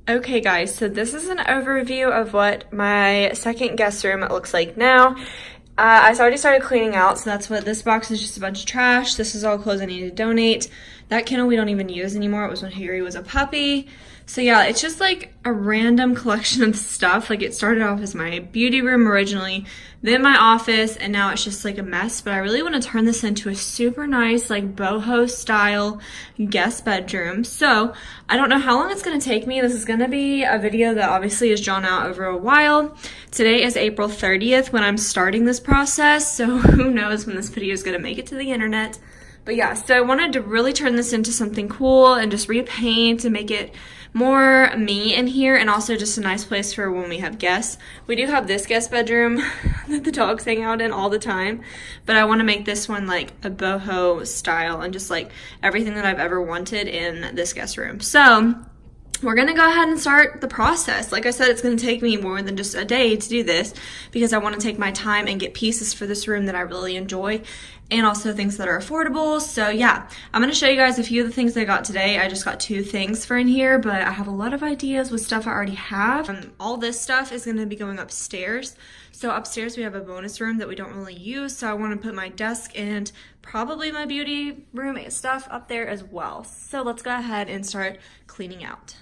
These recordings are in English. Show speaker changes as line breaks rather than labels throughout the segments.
Okay guys, so this is an overview of what my second guest room looks like now. I already started cleaning out, so that's what this box is, just a bunch of trash. This is all clothes I need to donate. That kennel we don't even use anymore. It was when Harry was a puppy. So yeah, it's just like a random collection of stuff. Like it started off as my beauty room originally, then my office, and now it's just like a mess. But I really want to turn this into a super nice like boho style guest bedroom. So I don't know how long it's going to take me. This is going to be a video that obviously is drawn out over a while. Today is April 30th when I'm starting this process. So who knows when this video is going to make it to the internet. But yeah, so I wanted to really turn this into something cool and just repaint and make it more me in here, and also just a nice place for when we have guests. We do have this guest bedroom that the dogs hang out in all the time, but I want to make this one like a boho style and just like everything that I've ever wanted in this guest room. So we're gonna go ahead and start the process. Like I said, it's gonna take me more than just a day to do this because I wanna take my time and get pieces for this room that I really enjoy and also things that are affordable. So yeah, I'm gonna show you guys a few of the things I got today. I just got 2 things for in here, but I have a lot of ideas with stuff I already have. All this stuff is gonna be going upstairs. So upstairs we have a bonus room that we don't really use, so I wanna put my desk and probably my beauty room stuff up there as well. So let's go ahead and start cleaning out.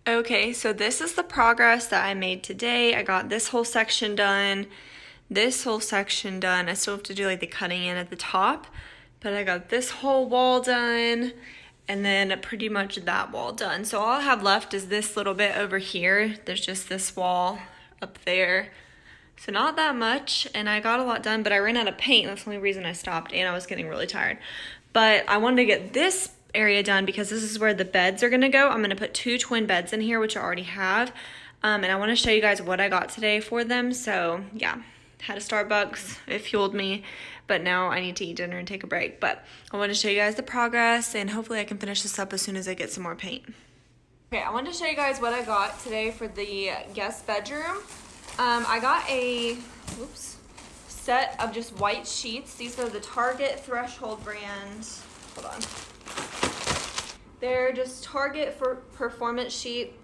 Okay, so this is the progress that I made today. I got this whole section done, this whole section done. I still have to do like the cutting in at the top, but I got this whole wall done and then pretty much that wall done. So all I have left is this little bit over here. There's just this wall up there. So not that much, and I got a lot done, but I ran out of paint. That's the only reason I stopped, and I was getting really tired. But I wanted to get this area done because this is where the beds are gonna go. I'm gonna put 2 twin beds in here, which I already have, and I want to show you guys what I got today for them. So yeah, had a Starbucks, it fueled me, but now I need to eat dinner and take a break. But I want to show you guys the progress, and hopefully I can finish this up as soon as I get some more paint. Okay, I wanted to show you guys what I got today for the guest bedroom. I got a set of just white sheets. These are the Target Threshold brand. Hold on. They're just Target for performance sheet,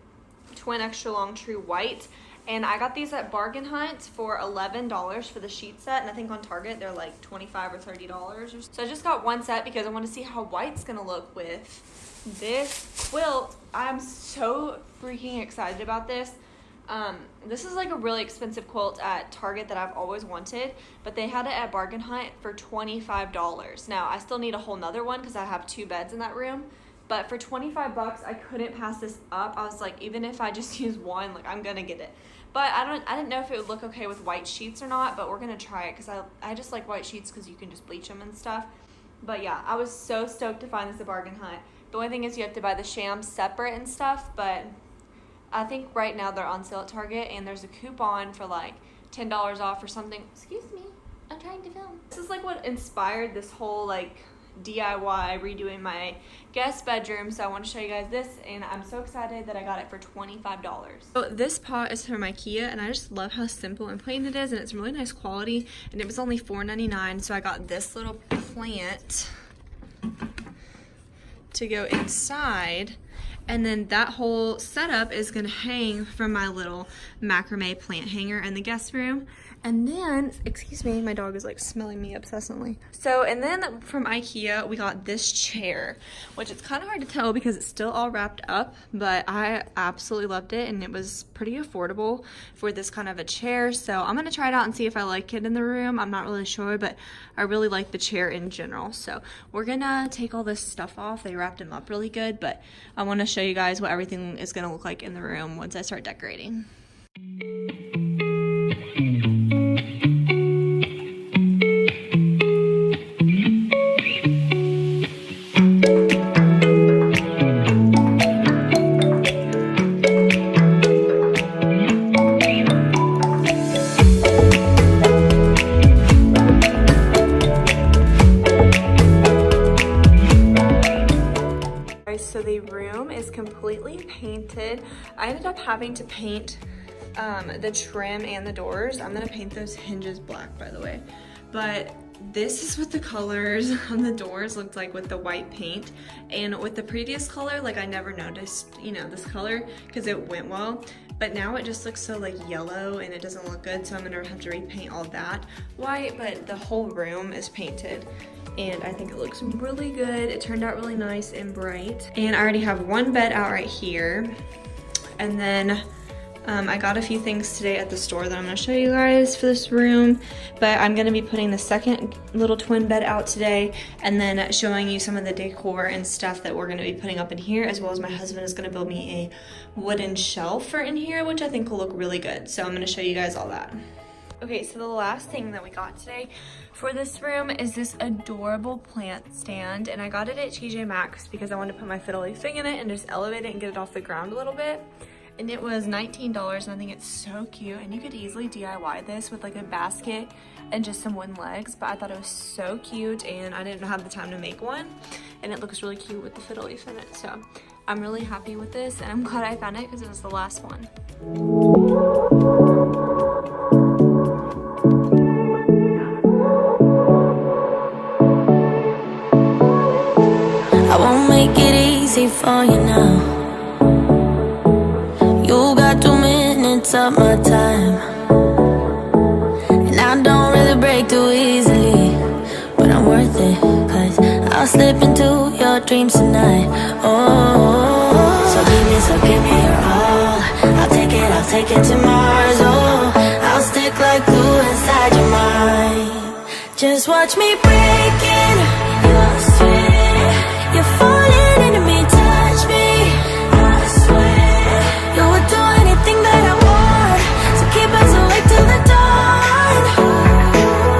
twin extra long true white. And I got these at Bargain Hunt for $11 for the sheet set. And I think on Target, they're like $25 or $30. So I just got one set because I want to see how white's gonna look with this quilt. I'm so freaking excited about this. This is like a really expensive quilt at Target that I've always wanted, but they had it at Bargain Hunt for $25. Now I still need a whole nother one because I have 2 beds in that room, But for 25 bucks, I couldn't pass this up. I was like, even if I just use one, like I'm gonna get it. But I didn't know if it would look okay with white sheets or not, but we're gonna try it because I just like white sheets because you can just bleach them and stuff. But yeah, I was so stoked to find this at Bargain Hunt. The only thing is you have to buy the shams separate and stuff, but I think right now they're on sale at Target, and there's a coupon for like $10 off or something. Excuse me, I'm trying to film. This is like what inspired this whole like DIY redoing my guest bedroom, so I want to show you guys this, and I'm so excited that I got it for $25. So this pot is from IKEA, and I just love how simple and plain it is, and it's really nice quality, and it was only $4.99, so I got this little plant to go inside, and then that whole setup is gonna hang from my little macrame plant hanger in the guest room. And then, excuse me, my dog is like smelling me obsessively. So, and then from IKEA, we got this chair, which it's kind of hard to tell because it's still all wrapped up, but I absolutely loved it, and it was pretty affordable for this kind of a chair. So I'm gonna try it out and see if I like it in the room. I'm not really sure, but I really like the chair in general. So we're gonna take all this stuff off. They wrapped them up really good, but I wanna show you guys what everything is gonna look like in the room once I start decorating. So the room is completely painted. I ended up having to paint the trim and the doors. I'm gonna paint those hinges black, by the way. But this is what the colors on the doors looked like with the white paint. And with the previous color, like I never noticed, you know, this color because it went well. But now it just looks so like yellow and it doesn't look good. So I'm gonna have to repaint all that white, but the whole room is painted. And I think it looks really good. It turned out really nice and bright. And I already have one bed out right here. And then I got a few things today at the store that I'm gonna show you guys for this room. But I'm gonna be putting the second little twin bed out today, and then showing you some of the decor and stuff that we're gonna be putting up in here, as well as my husband is gonna build me a wooden shelf for in here, which I think will look really good. So I'm gonna show you guys all that. Okay, so the last thing that we got today for this room is this adorable plant stand, and I got it at TJ Maxx because I wanted to put my fiddly thing in it and just elevate it and get it off the ground a little bit. And it was $19, and I think it's so cute, and you could easily DIY this with like a basket and just some wooden legs, but I thought it was so cute, and I didn't have the time to make one, and it looks really cute with the fiddle leaf in it. So I'm really happy with this, and I'm glad I found it because it was the last one.
I won't make it easy for you now. You got 2 minutes of my time, and I don't really break too easily, but I'm worth it, cause I'll slip into your dreams tonight. Oh, so give me your all. I'll take it to Mars. Oh, I'll stick like glue inside your mind. Just watch me breaking your sweat. You're falling into me, touch me, I swear. You would do anything that I want, so keep us awake till the dawn.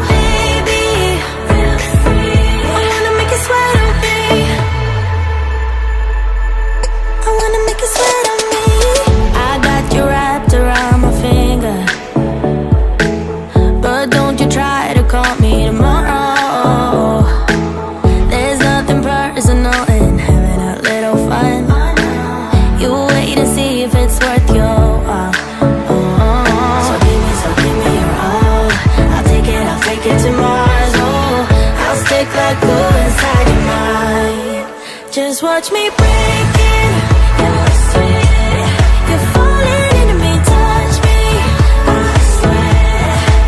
Baby, feel free. I wanna make you sweat on me. I wanna make you sweat on me. I got you wrapped around my finger, but don't you try to call me tomorrow. There's nothing personal in having a little fun. You wait and see if it's worth your while. So give me your all. I'll take it to Mars. Oh, I'll stick like glue inside your mind. Just watch me breaking your sweat. You're falling into me, touch me, I swear.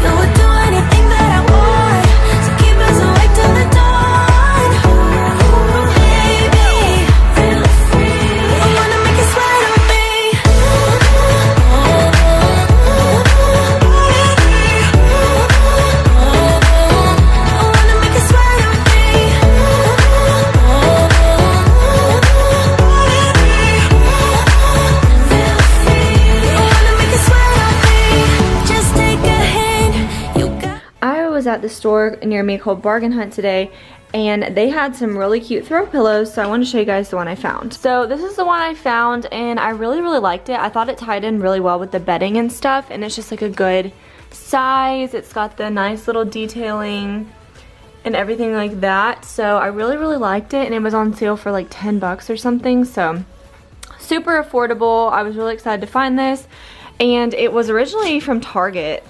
You would do anything that I want, so keep us awake till the dawn. Baby, feel free. I wanna make you sweat on me. I wanna make you sweat on me.
at the store near me called Bargain Hunt today, and they had some really cute throw pillows, so I want to show you guys the one I found. So this is the one I found, and I really liked it. I thought it tied in really well with the bedding and stuff, and it's just like a good size. It's got the nice little detailing and everything like that, so I really liked it, and it was on sale for like 10 bucks or something, so super affordable. I was really excited to find this, and it was originally from Target.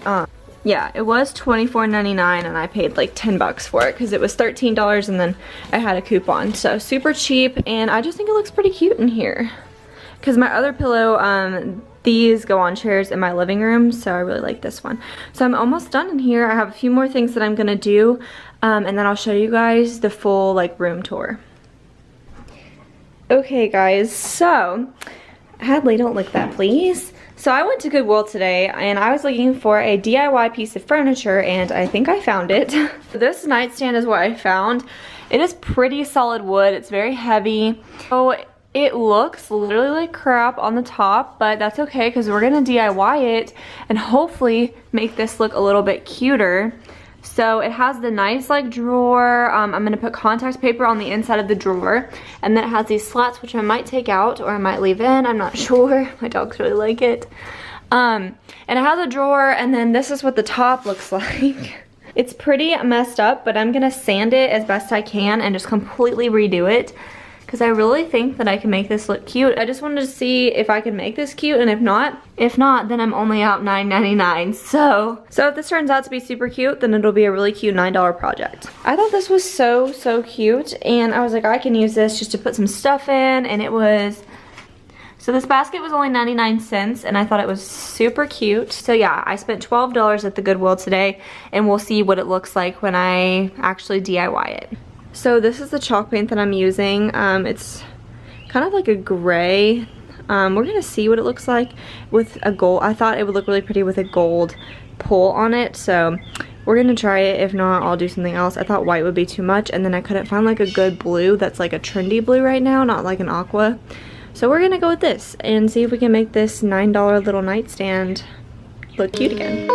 Yeah, it was $24.99, and I paid like 10 bucks for it because it was $13, and then I had a coupon, so super cheap. And I just think it looks pretty cute in here because my other pillow, these go on chairs in my living room, so I really like this one. So I'm almost done in here. I have a few more things that I'm gonna do, and then I'll show you guys the full like room tour. Okay guys, so Hadley, don't lick that please. So I went to Goodwill today, and I was looking for a DIY piece of furniture, and I think I found it. This nightstand is what I found. It is pretty solid wood. It's very heavy. So it looks literally like crap on the top, but that's okay because we're gonna DIY it and hopefully make this look a little bit cuter. So it has the nice like drawer. I'm gonna put contact paper on the inside of the drawer, and then it has these slats which I might take out or I might leave in, I'm not sure. My dogs really like it. And it has a drawer, and then this is what the top looks like. It's pretty messed up, but I'm gonna sand it as best I can and just completely redo it because I really think that I can make this look cute. I just wanted to see if I can make this cute, and if not, then I'm only out $9.99. So if this turns out to be super cute, then it'll be a really cute $9 project. I thought this was so cute, and I was like, I can use this just to put some stuff in, and it was, so this basket was only 99 cents, and I thought it was super cute. So yeah, I spent $12 at the Goodwill today, and we'll see what it looks like when I actually DIY it. So this is the chalk paint that I'm using. It's kind of like a gray. We're gonna see what it looks like with a gold. I thought it would look really pretty with a gold pull on it, so we're gonna try it. If not, I'll do something else. I thought white would be too much, and then I couldn't find like a good blue that's like a trendy blue right now, not like an aqua. So we're gonna go with this and see if we can make this $9 little nightstand look cute again.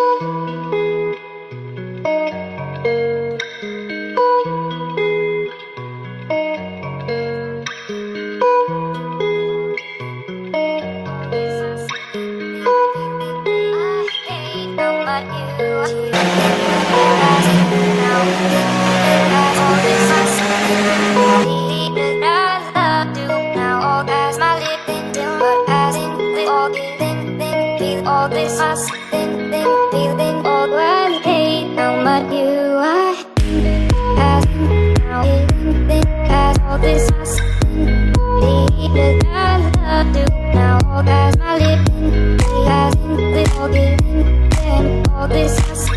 My lips, as I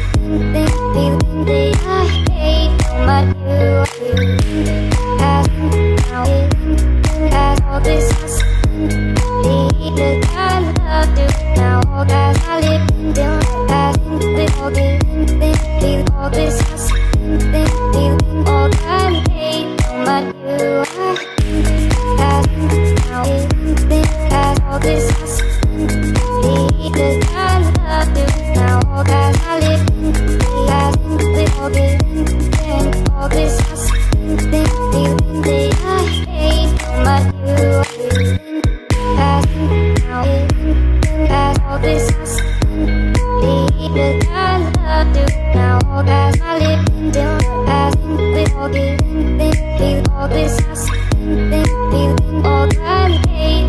love you now,